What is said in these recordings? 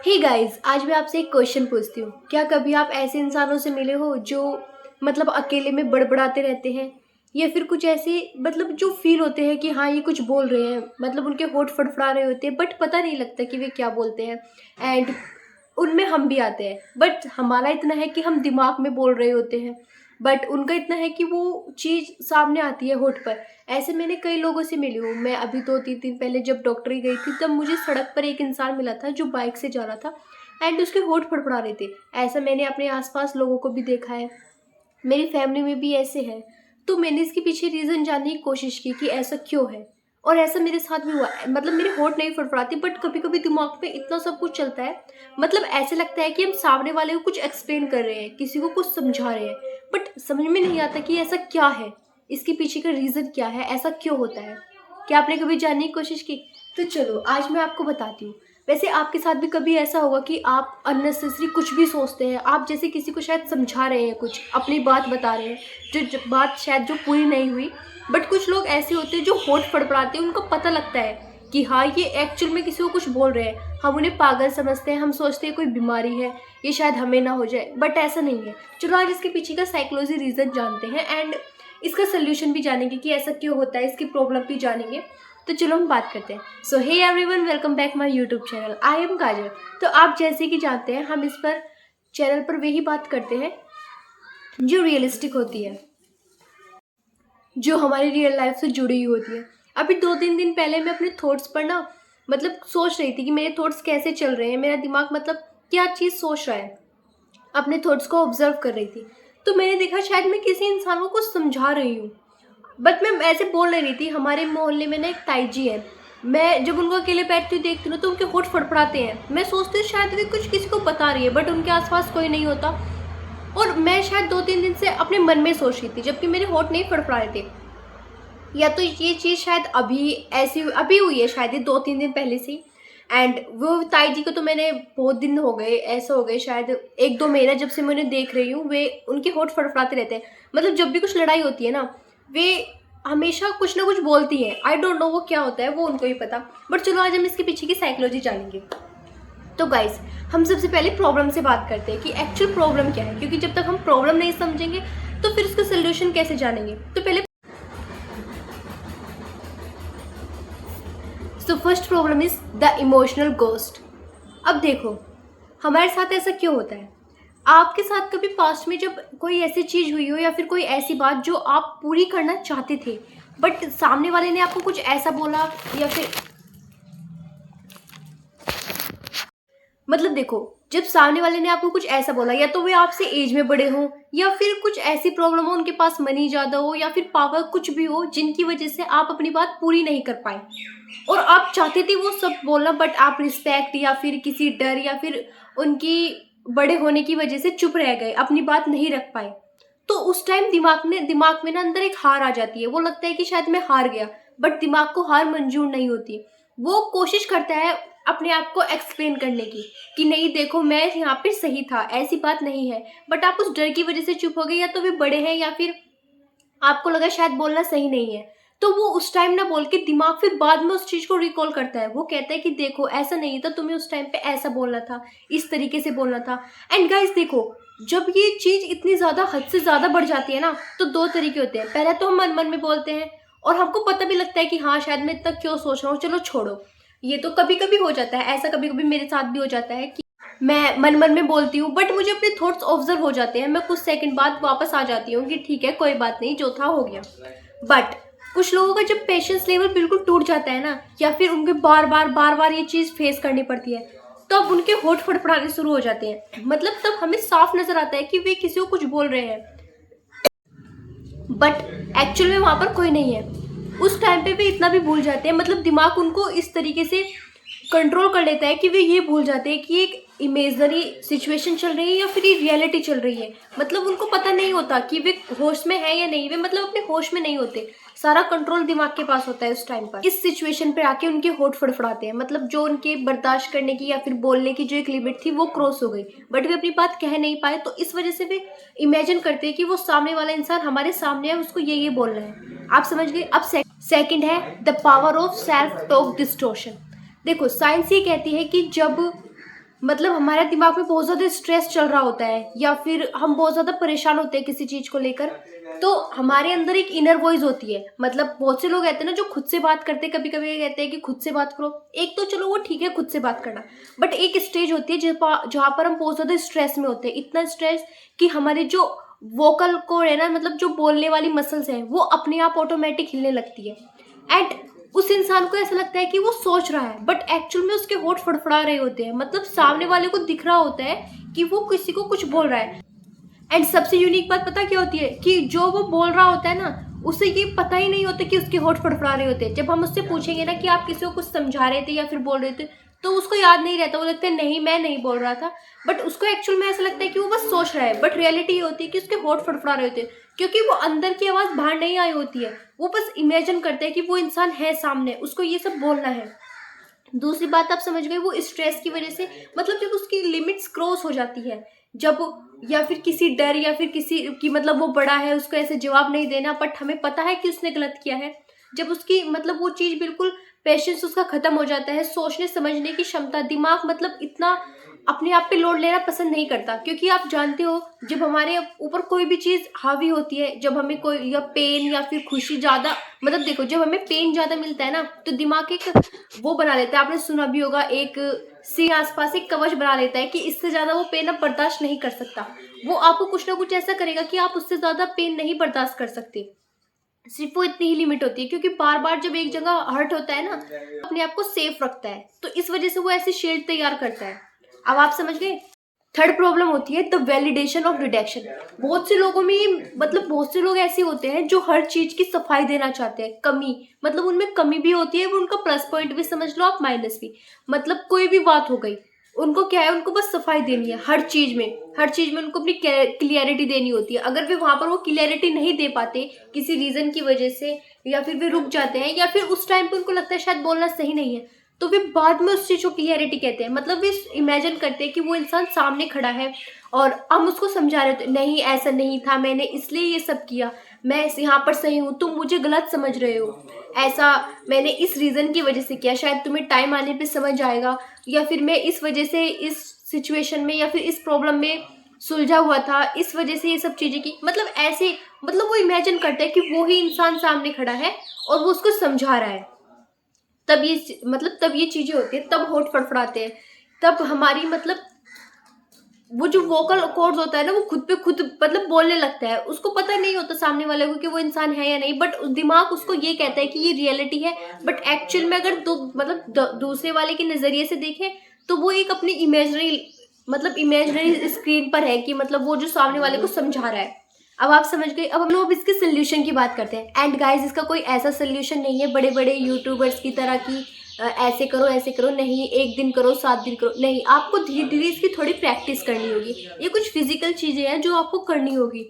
Hey guys, आज मैं आपसे एक क्वेश्चन पूछती हूँ। क्या कभी आप ऐसे इंसानों से मिले हो जो मतलब अकेले में बड़बड़ाते रहते हैं, या फिर कुछ ऐसे मतलब जो फील होते हैं कि हाँ ये कुछ बोल रहे हैं, मतलब उनके होंठ फड़फड़ा रहे होते हैं बट पता नहीं लगता कि वे क्या बोलते हैं। एंड उनमें हम भी आते हैं, बट हमारा इतना है कि हम दिमाग में बोल रहे होते हैं, बट उनका इतना है कि वो चीज़ सामने आती है होठ पर। ऐसे मैंने कई लोगों से मिली हूँ। मैं अभी 2-3 दिन पहले जब डॉक्टरी गई थी, तब मुझे सड़क पर एक इंसान मिला था जो बाइक से जा रहा था एंड उसके होंठ फड़फड़ा रहे थे। ऐसा मैंने अपने आसपास लोगों को भी देखा है, मेरी फैमिली में भी ऐसे है। तो मैंने इसके पीछे रीज़न जानने की कोशिश की कि ऐसा क्यों है, और ऐसा मेरे साथ भी हुआ। मतलब मेरे होंठ नहीं फड़फड़ाती, बट कभी कभी दिमाग में इतना सब कुछ चलता है, मतलब ऐसे लगता है कि हम सामने वाले को कुछ एक्सप्लेन कर रहे हैं, किसी को कुछ समझा रहे हैं, बट समझ में नहीं आता कि ऐसा क्या है, इसके पीछे का रीज़न क्या है, ऐसा क्यों होता है। क्या आपने कभी जानने की कोशिश की? तो चलो आज मैं आपको बताती हूँ। वैसे आपके साथ भी कभी ऐसा होगा कि आप अननेसेसरी कुछ भी सोचते हैं, आप जैसे किसी को शायद समझा रहे हैं, कुछ अपनी बात बता रहे हैं, जो बात शायद जो पूरी नहीं हुई, बट कुछ लोग ऐसे होते हैं जो होंठ फड़फड़ाते हैं, उनको पता लगता है कि हाँ ये एक्चुअल में किसी को कुछ बोल रहे हैं। हम उन्हें पागल समझते हैं, हम सोचते हैं कोई बीमारी है, ये शायद हमें ना हो जाए, बट ऐसा नहीं है। चलो आज इसके पीछे का साइकोलॉजी रीज़न जानते हैं एंड इसका सोल्यूशन भी जानेंगे कि ऐसा क्यों होता है, इसकी प्रॉब्लम भी जानेंगे। तो चलो हम बात करते हैं। So hey everyone, welcome back my YouTube channel. I am Kajal. तो आप जैसे कि जानते हैं, हम इस पर चैनल पर वही बात करते हैं जो रियलिस्टिक होती है, जो हमारी रियल लाइफ से जुड़ी हुई होती है। अभी 2-3 दिन पहले मैं अपने थॉट्स पर ना मतलब सोच रही थी कि मेरे थॉट्स कैसे चल रहे हैं, मेरा दिमाग मतलब क्या चीज़ सोच रहा है, अपने थॉट्स को ऑब्जर्व कर रही थी। तो मैंने देखा शायद मैं किसी इंसान को कुछ समझा रही हूँ, बट मैं ऐसे बोल नहीं रही थी। हमारे मोहल्ले में ना एक ताई जी है, मैं जब उनको अकेले बैठती हुई देखती हूँ तो उनके होंठ फड़फड़ाते हैं। मैं सोचती हूँ शायद वे कुछ किसी को बता रही है, बट उनके आसपास कोई नहीं होता, और मैं शायद 2-3 दिन से अपने मन में सोच रही थी जबकि मेरे होंठ नहीं फड़फड़ा रहे थे। या तो ये चीज़ शायद अभी हुई है, शायद ये 2-3 दिन पहले से ही। एंड वो ताई जी को तो मैंने बहुत दिन हो गए, ऐसे हो गए शायद 1-2 महीना जब से मैं उन्हें देख रही हूँ, वे उनके होंठ फड़फड़ाते रहते हैं। मतलब जब भी कुछ लड़ाई होती है ना, वे हमेशा कुछ ना कुछ बोलती हैं। आई डोंट नो वो क्या होता है, वो उनको ही पता। बट चलो आज हम इसके पीछे की साइकोलॉजी जानेंगे। तो गाइस, हम सबसे पहले प्रॉब्लम से बात करते हैं कि एक्चुअल प्रॉब्लम क्या है, क्योंकि जब तक हम प्रॉब्लम नहीं समझेंगे तो फिर उसका सोल्यूशन कैसे जानेंगे। तो पहले so first problem is the emotional ghost. अब देखो, हमारे साथ ऐसा क्यों होता है। आपके साथ कभी पास्ट में जब कोई ऐसी चीज़ हुई हो, या फिर कोई ऐसी बात जो आप पूरी करना चाहते थे, बट सामने वाले ने आपको कुछ ऐसा बोला, या फिर मतलब देखो, जब सामने वाले ने आपको कुछ ऐसा बोला, या तो वे आपसे एज में बड़े हों, या फिर कुछ ऐसी प्रॉब्लम हो, उनके पास मनी ज़्यादा हो, या फिर पावर, कुछ भी हो जिनकी वजह से आप अपनी बात पूरी नहीं कर पाए, और आप चाहते थे वो सब बोलना, बट आप रिस्पेक्ट या फिर किसी डर या फिर उनकी बड़े होने की वजह से चुप रह गए, अपनी बात नहीं रख पाए। तो उस टाइम दिमाग में ना अंदर एक हार आ जाती है। वो लगता है कि शायद मैं हार गया, बट दिमाग को हार मंजूर नहीं होती। वो कोशिश करता है अपने आप को एक्सप्लेन करने की कि नहीं देखो, मैं यहाँ पे सही था, ऐसी बात नहीं है, बट आप उस डर की वजह से चुप हो गए, या तो वे बड़े हैं, या फिर आपको लगा शायद बोलना सही नहीं है। तो वो उस टाइम ना बोल के दिमाग फिर बाद में उस चीज़ को रिकॉल करता है। वो कहता है कि देखो ऐसा नहीं था, तुम्हें उस टाइम पे ऐसा बोलना था, इस तरीके से बोलना था। एंड गाइस देखो, जब ये चीज़ इतनी ज़्यादा हद से ज़्यादा बढ़ जाती है ना, तो 2 तरीके होते हैं। पहला तो हम मन मन में बोलते हैं, और हमको पता भी लगता है कि हाँ शायद मैं इतना क्यों सोच रहा हूँ, चलो छोड़ो। ये तो कभी कभी हो जाता है, ऐसा कभी कभी मेरे साथ भी हो जाता है कि मैं मन मन में बोलती हूँ, बट मुझे अपने थॉट्स ऑब्जर्व हो जाते हैं। मैं कुछ सेकंड बाद वापस आ जाती हूँ कि ठीक है कोई बात नहीं, जो था हो गया। बट कुछ लोगों का जब पेशेंस लेवल बिल्कुल टूट जाता है ना, या फिर उनके बार बार ये चीज़ फेस करनी पड़ती है, तो अब उनके होंठ फड़फड़ाने शुरू हो जाते हैं। मतलब तब हमें साफ नजर आता है कि वे किसी को कुछ बोल रहे हैं, बट एक्चुअल में वहाँ पर कोई नहीं है। उस टाइम पे वे इतना भी भूल जाते हैं, मतलब दिमाग उनको इस तरीके से कंट्रोल कर लेता है कि वे ये भूल जाते हैं कि एक इमेजनरी सिचुएशन चल रही है या फिर ये रियलिटी चल रही है। मतलब उनको पता नहीं होता कि वे होश में है या नहीं, वे मतलब अपने होश में नहीं होते। सारा कंट्रोल दिमाग के पास होता है उस टाइम पर। इस सिचुएशन पे आके उनके होंठ फड़फड़ाते हैं, मतलब जो उनके बर्दाश्त करने की या फिर बोलने की जो एक लिमिट थी वो क्रॉस हो गई, बट वे अपनी बात कह नहीं पाए। तो इस वजह से वे इमेजिन करते हैं कि वो सामने वाला इंसान हमारे सामने है, उसको ये बोलना है। आप समझ गए। अब सेकंड है the power of self talk distortion. देखो, साइंस ये कहती है कि जब मतलब हमारे दिमाग में बहुत ज़्यादा स्ट्रेस चल रहा होता है या फिर हम बहुत ज़्यादा परेशान होते हैं किसी चीज़ को लेकर, तो हमारे अंदर एक इनर वॉइस होती है। मतलब बहुत से लोग कहते हैं ना जो खुद से बात करते हैं, कभी कभी कहते हैं कि खुद से बात करो। एक तो चलो वो ठीक है खुद से बात करना, बट एक स्टेज होती है जहाँ पर हम बहुत ज़्यादा स्ट्रेस में होते हैं, इतना स्ट्रेस कि हमारे जो वोकल कोड है ना, मतलब जो बोलने वाली मसल्स हैं, वो अपने आप ऑटोमेटिक हिलने लगती है। एंड उस इंसान को ऐसा लगता है कि वो सोच रहा है, बट एक्चुअल में उसके होंठ फड़फड़ा रहे होते हैं। मतलब सामने वाले को दिख रहा होता है कि वो किसी को कुछ बोल रहा है। एंड सबसे यूनिक बात पता क्या होती है कि जो वो बोल रहा होता है ना, उसे ये पता ही नहीं होता कि उसके होंठ फड़फड़ा रहे होते हैं। जब हम उससे पूछेंगे ना कि आप किसी को कुछ समझा रहे थे या फिर बोल रहे थे, तो उसको याद नहीं रहता, वो लगता है नहीं मैं नहीं बोल रहा था। बट उसको एक्चुअल में ऐसा लगता है कि वो बस सोच रहा है, बट रियलिटी ये होती है कि उसके होंठ फड़फड़ा रहे होते हैं, क्योंकि वो अंदर की आवाज़ बाहर नहीं आई होती है। वो बस इमेजिन करते हैं कि वो इंसान है सामने, उसको ये सब बोलना है। दूसरी बात आप समझ गए, वो स्ट्रेस की वजह से, मतलब जब उसकी लिमिट्स क्रॉस हो जाती है, जब या फिर किसी डर या फिर किसी की, मतलब वो बड़ा है उसको ऐसे जवाब नहीं देना, बट हमें पता है कि उसने गलत किया है। जब उसकी मतलब वो चीज़ बिल्कुल पेशेंस उसका ख़त्म हो जाता है, सोचने समझने की क्षमता, दिमाग मतलब इतना अपने आप पे लोड लेना पसंद नहीं करता। क्योंकि आप जानते हो जब हमारे ऊपर कोई भी चीज़ हावी होती है, जब हमें कोई या पेन या फिर खुशी ज़्यादा, मतलब देखो जब हमें पेन ज़्यादा मिलता है ना, तो दिमाग एक वो बना लेता है, आपने सुना भी होगा, एक सी आसपास एक कवच बना लेता है कि इससे ज़्यादा वो पेन अब बर्दाश्त नहीं कर सकता। वो आपको कुछ ना कुछ ऐसा करेगा कि आप उससे ज़्यादा पेन नहीं बर्दाश्त कर सकते। सिर्फ वो इतनी ही लिमिट होती है, क्योंकि बार बार जब एक जगह हर्ट होता है ना, अपने आप को सेफ रखता है, तो इस वजह से वो ऐसी शील्ड तैयार करता है। अब आप समझ गए। थर्ड प्रॉब्लम होती है द वैलिडेशन ऑफ रिडक्शन। बहुत से लोगों में मतलब बहुत से लोग ऐसे होते हैं जो हर चीज की सफाई देना चाहते हैं, कमी, मतलब उनमें कमी भी होती है, वो उनका प्लस पॉइंट भी समझ लो आप, माइनस भी। मतलब कोई भी बात हो गई, उनको क्या है, उनको बस सफाई देनी है हर चीज में, हर चीज में उनको अपनी क्लियरिटी देनी होती है। अगर वे वहां पर वो क्लियरिटी नहीं दे पाते किसी रीजन की वजह से, या फिर वे रुक जाते हैं, या फिर उस टाइम पे उनको लगता है शायद बोलना सही नहीं है, तो वे बाद में उस चीज को क्लियरिटी कहते हैं। मतलब वे इमेजिन करते हैं कि वो इंसान सामने खड़ा है और हम उसको समझा रहे थे, नहीं ऐसा नहीं था, मैंने इसलिए ये सब किया, मैं यहाँ पर सही हूँ, तुम मुझे गलत समझ रहे हो, ऐसा मैंने इस रीज़न की वजह से किया, शायद तुम्हें टाइम आने पे समझ आएगा, या फिर मैं इस वजह से इस सिचुएशन में या फिर इस प्रॉब्लम में सुलझा हुआ था, इस वजह से ये सब चीज़ें की। मतलब ऐसे, मतलब वो इमेजिन करते हैं कि वो ही इंसान सामने खड़ा है और वो उसको समझा रहा है। तब ये मतलब तब ये चीज़ें होती है, तब होठ फड़फड़ाते हैं, तब हमारी मतलब वो जो वोकल कॉर्ड्स होता है ना, वो खुद पे खुद मतलब बोलने लगता है। उसको पता नहीं होता सामने वाले को कि वो इंसान है या नहीं, बट दिमाग उसको ये कहता है कि ये रियलिटी है। बट एक्चुअल में अगर दूसरे वाले के नज़रिए से देखें, तो वो एक अपनी इमेजनरी स्क्रीन पर है, कि मतलब वो जो सामने वाले को समझा रहा है। अब आप समझ गए। अब हम लोग इसके सोल्यूशन की बात करते हैं। एंड गाइस, इसका कोई ऐसा सोल्यूशन नहीं है बड़े बड़े यूट्यूबर्स की तरह की ऐसे करो, नहीं 1 दिन करो 7 दिन करो, नहीं, आपको धीरे धीरे इसकी थोड़ी प्रैक्टिस करनी होगी। ये कुछ फिजिकल चीज़ें हैं जो आपको करनी होगी,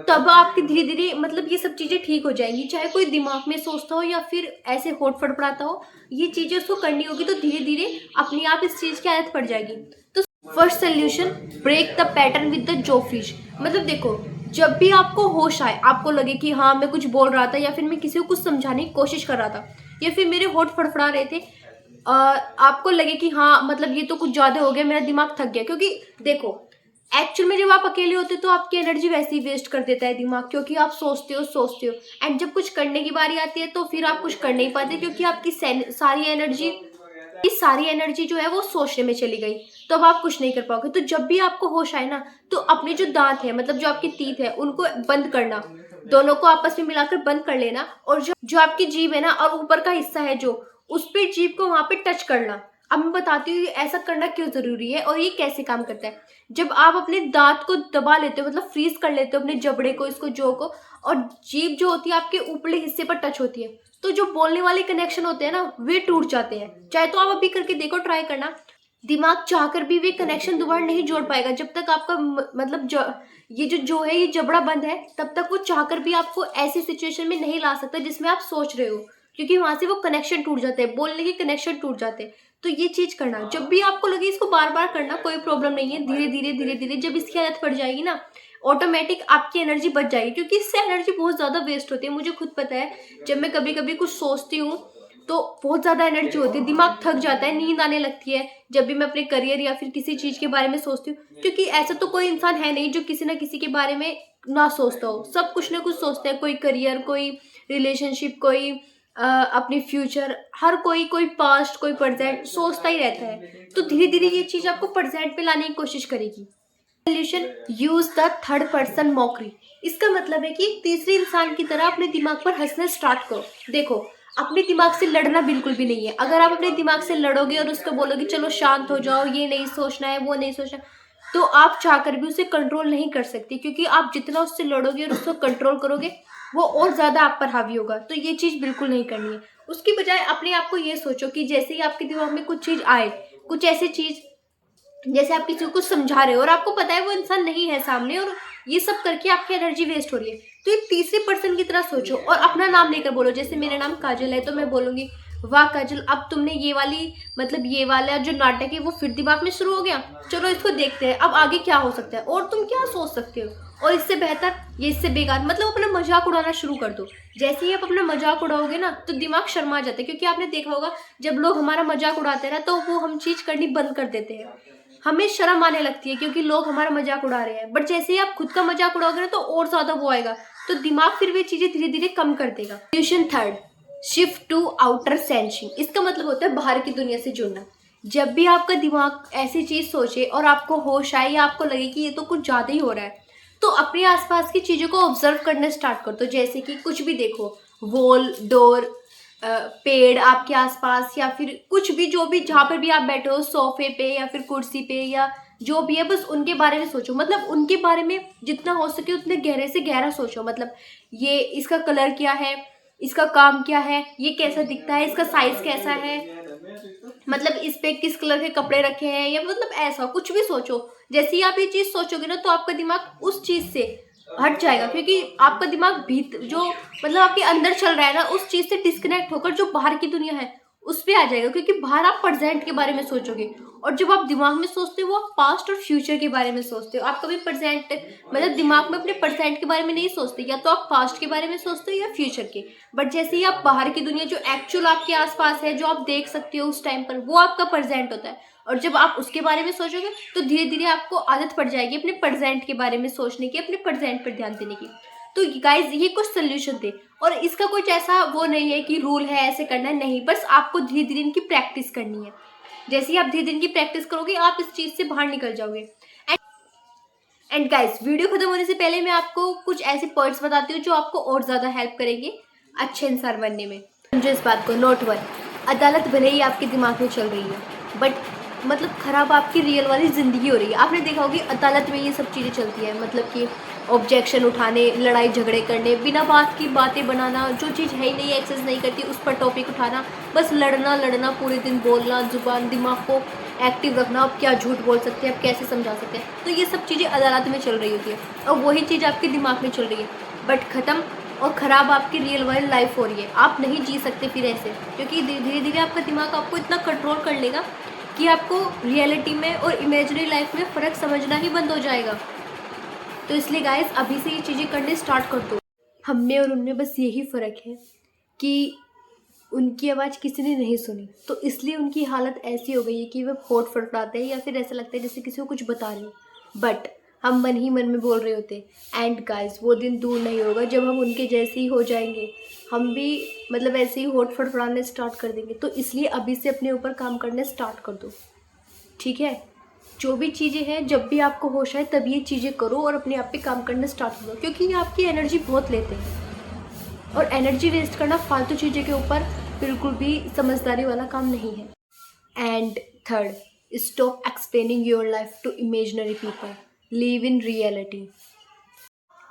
तब आपकी धीरे धीरे मतलब ये सब चीज़ें ठीक हो जाएंगी। चाहे कोई दिमाग में सोचता हो या फिर ऐसे होठ फड़फड़ाता हो, ये चीज़ें उसको करनी होगी, तो धीरे धीरे अपने आप इस चीज़ की आदत पड़ जाएगी। तो first solution, break the pattern with the जोफिश। मतलब देखो, जब भी आपको होश आए, आपको लगे कि हाँ मैं कुछ बोल रहा था, या फिर मैं किसी को कुछ समझाने की कोशिश कर रहा था, या फिर मेरे होठ फड़फड़ा रहे थे, आपको लगे कि हाँ मतलब ये तो कुछ ज़्यादा हो गया, मेरा दिमाग थक गया। क्योंकि देखो, एक्चुअल में जब आप अकेले होते हो तो आपकी एनर्जी वैसे ही वेस्ट कर देता है दिमाग, क्योंकि आप सोचते हो, एंड जब कुछ करने की बारी आती है तो फिर आप कुछ कर नहीं पाते, क्योंकि आपकी सारी एनर्जी जो है वो सोचने में चली गई, तो अब आप कुछ नहीं कर पाओगे। तो जब भी आपको होश आए ना, तो अपने जो दांत है, मतलब जो आपकी टीथ है, उनको बंद करना, दोनों को आपस में मिलाकर बंद कर लेना, और जो जो आपकी जीभ है ना, और ऊपर का हिस्सा है जो, उस पे जीभ को वहां पे टच करना। अब मैं बताती हूँ ऐसा करना क्यों जरूरी है और ये कैसे काम करता है। जब आप अपने दांत को दबा लेते हो, मतलब फ्रीज कर लेते हो अपने जबड़े को, इसको जो को, और जीभ जो होती है आपके ऊपरी हिस्से पर टच होती है, तो जो बोलने वाले कनेक्शन होते हैं ना, वे टूट जाते हैं। चाहे तो आप अभी करके देखो, ट्राई करना। दिमाग चाहकर भी वे कनेक्शन दोबारा नहीं जोड़ पाएगा, जब तक आपका मतलब जो है ये जबड़ा बंद है, तब तक वो चाहकर भी आपको ऐसी सिचुएशन में नहीं ला सकता जिसमें आप सोच रहे हो, क्योंकि वहां से वो कनेक्शन टूट जाते हैं, बोलने के कनेक्शन टूट जाते हैं। तो ये चीज करना, जब भी आपको लगे इसको बार बार करना, कोई प्रॉब्लम नहीं है, धीरे धीरे जब इसकी आदत पड़ जाएगी ना, ऑटोमेटिक आपकी एनर्जी बच जाएगी, क्योंकि इससे एनर्जी बहुत ज्यादा वेस्ट होती है। मुझे खुद पता है, जब मैं कभी कभी कुछ सोचती हूँ तो बहुत ज़्यादा एनर्जी होती है, दिमाग थक जाता है, नींद आने लगती है जब भी मैं अपने करियर या फिर किसी चीज़ के बारे में सोचती हूँ, क्योंकि ऐसा तो कोई इंसान है नहीं जो किसी ना किसी के बारे में ना सोचता हो। सब कुछ ना कुछ सोचते हैं, कोई करियर, कोई रिलेशनशिप, कोई अपनी फ्यूचर, हर कोई पास्ट, कोई प्रेजेंट सोचता ही रहता है। तो धीरे धीरे ये चीज़ आपको प्रेजेंट पे लाने की कोशिश करेगी। Solution, use the third person mockery. इसका मतलब है कि तीसरे इंसान की तरह अपने दिमाग पर हंसना स्टार्ट करो। देखो, अपने दिमाग से लड़ना बिल्कुल भी नहीं है। अगर आप अपने दिमाग से लड़ोगे और उसको बोलोगे चलो शांत हो जाओ, ये नहीं सोचना है, वो नहीं सोचना, तो आप चाहकर भी उसे कंट्रोल नहीं कर सकते, क्योंकि आप जितना उससे लड़ोगे और उसको कंट्रोल करोगे वो और ज्यादा आप पर हावी होगा। तो ये चीज बिल्कुल नहीं करनी है। उसकी बजाय अपने आप को ये सोचो कि जैसे ही आपके दिमाग में कुछ चीज आए, कुछ ऐसी चीज, जैसे आप किसी को कुछ समझा रहे हो और आपको पता है वो इंसान नहीं है सामने, और ये सब करके आपकी एनर्जी वेस्ट हो रही है, तो एक तीसरे पर्सन की तरह सोचो और अपना नाम लेकर बोलो। जैसे मेरा नाम काजल है तो मैं बोलूंगी, वाह काजल, अब तुमने ये वाली, मतलब ये वाला जो नाटक है वो फिर दिमाग में शुरू हो गया, चलो इसको देखते हैं अब आगे क्या हो सकता है और तुम क्या सोच सकते हो, और इससे बेहतर, ये इससे बेकार, मतलब अपना मजाक उड़ाना शुरू कर दो। जैसे ही आप अपना मजाक उड़ाओगे ना तो दिमाग शर्मा जाता है, क्योंकि आपने देखा होगा जब लोग हमारा मजाक उड़ाते हैं ना तो वो हम चीज करनी बंद कर देते हैं, हमें शर्म आने लगती है क्योंकि लोग हमारा मजाक उड़ा रहे हैं। बट जैसे ही आप खुद का मजाक उड़ाओगे ना तो और ज्यादा वो आएगा, तो दिमाग फिर भी चीजें धीरे धीरे कम कर देगा। Solution third, shift to outer sensing. इसका मतलब होता है बाहर की दुनिया से जुड़ना। जब भी आपका दिमाग ऐसी चीज सोचे और आपको होश आए या आपको लगे कि ये तो कुछ ज्यादा ही हो रहा है, तो अपने आसपास की चीजों को ऑब्जर्व करना स्टार्ट कर दो। जैसे कि कुछ भी देखो, वॉल, डोर, पेड़ आपके आसपास, या फिर कुछ भी, जो भी जहाँ पर भी आप बैठे हो, सोफे पे या फिर कुर्सी पे या जो भी है, बस उनके बारे में सोचो। मतलब उनके बारे में जितना हो सके उतने गहरे से गहरा सोचो। मतलब ये, इसका कलर क्या है, इसका काम क्या है, ये कैसा दिखता है, इसका साइज कैसा है, मतलब इस पे किस कलर के कपड़े रखे हैं, या मतलब ऐसा कुछ भी सोचो। जैसे ही आप ये चीज सोचोगे ना तो आपका दिमाग उस चीज से हट जाएगा, क्योंकि आपका दिमाग जो मतलब आपके अंदर चल रहा है ना, उस चीज से डिस्कनेक्ट होकर जो बाहर की दुनिया है उस पे आ जाएगा, क्योंकि बाहर आप प्रेजेंट के बारे में सोचोगे, और जब आप दिमाग में सोचते हो वो आप पास्ट और फ्यूचर के बारे में सोचते हो। आप कभी प्रेजेंट, मतलब दिमाग में अपने प्रेजेंट के बारे में नहीं सोचते, या तो आप पास्ट के बारे में सोचते हो या फ्यूचर के। बट जैसे ही आप बाहर की दुनिया जो एक्चुअल आपके आसपास है, जो आप देख सकते हो उस टाइम पर, वो आपका प्रेजेंट होता है, और जब आप उसके बारे में सोचोगे तो धीरे धीरे आपको आदत पड़ जाएगी अपने प्रेजेंट के बारे में सोचने की, अपने प्रेजेंट पर ध्यान देने की। तो गाइज ये कुछ सोल्यूशन थे, और इसका कुछ ऐसा वो नहीं है कि रूल है ऐसे करना है, नहीं, बस आपको धीरे धीरे इनकी प्रैक्टिस करनी है। जैसे ही आप धीरे धीरे इनकी प्रैक्टिस करोगे आप इस चीज से बाहर निकल जाओगे। एंड गाइज, वीडियो खत्म होने से पहले मैं आपको कुछ ऐसे पॉइंट्स बताती हूँ जो आपको और ज्यादा हेल्प करेंगे अच्छे इंसान बनने में। समझो इस बात को। नोट 1, अदालत भले ही आपके दिमाग में चल रही है, बट मतलब खराब आपकी रियल वाली जिंदगी हो रही है। आपने देखा होगी अदालत में ये सब चीज़ें चलती है, मतलब कि ऑब्जेक्शन उठाने, लड़ाई झगड़े करने, बिना बात की बातें बनाना, जो चीज़ है ही नहीं, एक्सेस नहीं करती, उस पर टॉपिक उठाना, बस लड़ना लड़ना, पूरे दिन बोलना, जुबान, दिमाग को एक्टिव रखना, आप क्या झूठ बोल सकते हैं, आप कैसे समझा सकते हैं। तो ये सब चीज़ें अदालत में चल रही होती है, और वही चीज़ आपके दिमाग में चल रही है, बट ख़त्म और ख़राब आपकी रियल वाली लाइफ हो रही है। आप नहीं जी सकते फिर ऐसे, क्योंकि धीरे धीरे आपका दिमाग आपको इतना कंट्रोल कर लेगा कि आपको रियलिटी में और इमेजिनरी लाइफ में फ़र्क समझना ही बंद हो जाएगा। तो इसलिए गाइस, अभी से ये चीज़ें करने स्टार्ट कर दो। हम में और उनमें बस यही फ़र्क है कि उनकी आवाज़ किसी ने नहीं सुनी, तो इसलिए उनकी हालत ऐसी हो गई है कि वे होठ फड़फड़ाते हैं या फिर ऐसा लगता है जैसे किसी को कुछ बता रहे हो, बट हम मन ही मन में बोल रहे होते। एंड गाइस, वो दिन दूर नहीं होगा जब हम उनके जैसे ही हो जाएंगे, हम भी मतलब ऐसे ही होठ फड़फड़ाने स्टार्ट कर देंगे। तो इसलिए अभी से अपने ऊपर काम करने स्टार्ट कर दो, ठीक है। जो भी चीज़ें हैं, जब भी आपको होश आए तब ये चीज़ें करो और अपने आप पे काम करना स्टार्ट करो, क्योंकि ये आपकी एनर्जी बहुत लेते हैं, और एनर्जी वेस्ट करना फालतू चीज़ों के ऊपर बिल्कुल भी समझदारी वाला काम नहीं है। And third, stop explaining your life to imaginary people, live in reality.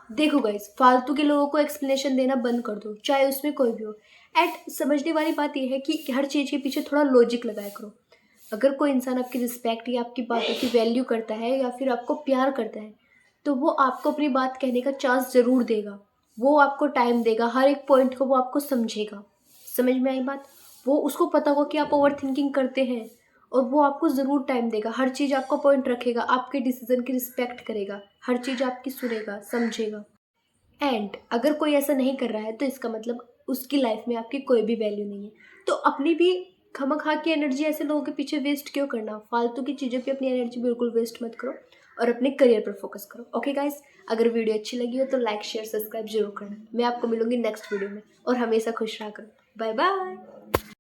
देखो गाइस, फालतू के लोगों को एक्सप्लेनेशन देना बंद कर दो, चाहे उसमें कोई भी हो। एंड समझने वाली बात यह है कि हर चीज़ के पीछे थोड़ा लॉजिक लगाया करो। अगर कोई इंसान आपकी रिस्पेक्ट या आपकी बातों की वैल्यू करता है या फिर आपको प्यार करता है, तो वो आपको अपनी बात कहने का चांस ज़रूर देगा, वो आपको टाइम देगा, हर एक पॉइंट को वो आपको समझेगा। समझ में आई बात? वो, उसको पता होगा कि आप ओवर थिंकिंग करते हैं, और वो आपको ज़रूर टाइम देगा, हर चीज़ आपका पॉइंट रखेगा, आपके डिसीजन की रिस्पेक्ट करेगा, हर चीज़ आपकी सुनेगा, समझेगा। एंड अगर कोई ऐसा नहीं कर रहा है तो इसका मतलब उसकी लाइफ में आपकी कोई भी वैल्यू नहीं है। तो अपनी भी खामखा की एनर्जी ऐसे लोगों के पीछे वेस्ट क्यों करना? फालतू की चीज़ों पे अपनी एनर्जी बिल्कुल वेस्ट मत करो और अपने करियर पर फोकस करो। ओके गाइस, अगर वीडियो अच्छी लगी हो तो लाइक शेयर सब्सक्राइब जरूर करना। मैं आपको मिलूंगी नेक्स्ट वीडियो में, और हमेशा खुश रहा करो। Bye bye.